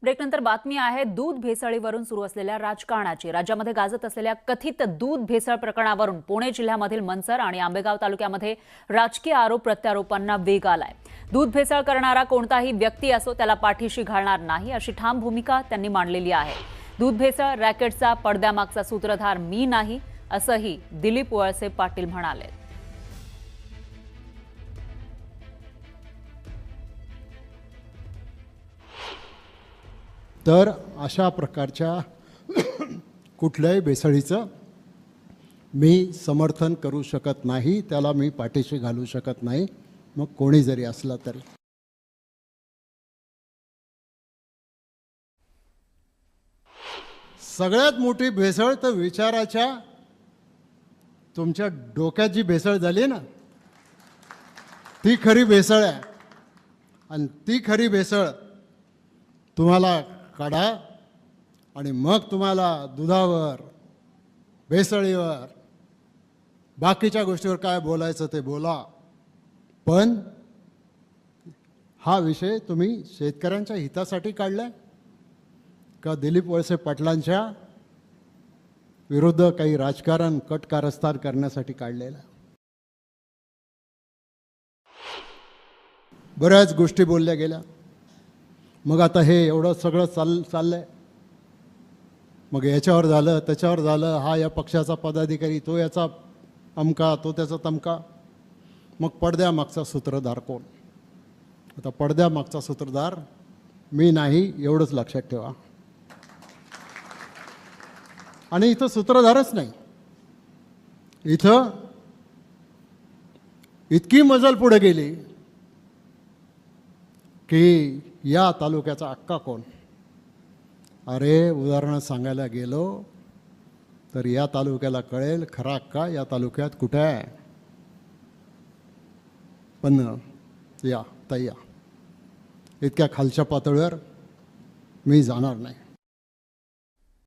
ब्रेकनंतर बातमी आहे दूध भेसळीवरून सुरू असलेल्या राजकारणाची। राज्यामध्ये गाजत असलेल्या कथित दूध भेसळ प्रकरणावरून पुणे जिल्ह्यामधील मनसर आणि आंबेगाव तालुक्यामध्ये राजकीय आरोप प्रत्यारोपांना वेग आलाय। दूध भेसळ करणारा कोणताही व्यक्ती असो त्याला पाठीशी घालणार नाही अशी ठाम भूमिका त्यांनी मांडलेली आहे। दूध भेसळ रॅकेटचा पडद्यामागचा सूत्रधार मी नाही असंही दिलीप वळसे पाटील म्हणाले। तर अशा प्रकारच्या कुठल्याही भेसळीचं मी समर्थन करू शकत नाही, त्याला मी पाठीशी घालू शकत नाही, मग कोणी जरी असला तरी। सगळ्यात मोठी भेसळ तर विचाराच्या तुमच्या डोक्यात जी भेसळ झाली ना ती खरी भेसळ आहे। आणि ती खरी भेसळ तुम्हाला काढा आणि मग तुम्हाला दुधावर, भेसळीवर, बाकीच्या गोष्टीवर काय बोलायचं ते बोला, पण हा विषय तुम्ही शेतकऱ्यांच्या हितासाठी काढलाय का दिलीप वळसे पाटलांच्या विरुद्ध काही राजकारण कटकारस्थान करण्यासाठी काढलेला? बऱ्याच गोष्टी बोलल्या गेल्या, मग आता हे एवढं सगळं चाललंय, मग याच्यावर झालं त्याच्यावर झालं, हा या पक्षाचा पदाधिकारी, तो याचा अमका, तो त्याचा तमका, मग पडद्यामागचा सूत्रधार कोण? आता पडद्यामागचा सूत्रधार मी नाही एवढंच लक्षात ठेवा। आणि इथं सूत्रधारच नाही, इथं इतकी मजल पुढे गेली की या तालुक्याचा अक्का कोण? अरे उदाहरण सांगायला गेलो तर या तालुक्याला कळेल खरा अक्का या तालुक्यात कुठे आहे। पण या इतक्या खालच्या पातळीवर मी जाणार नाही।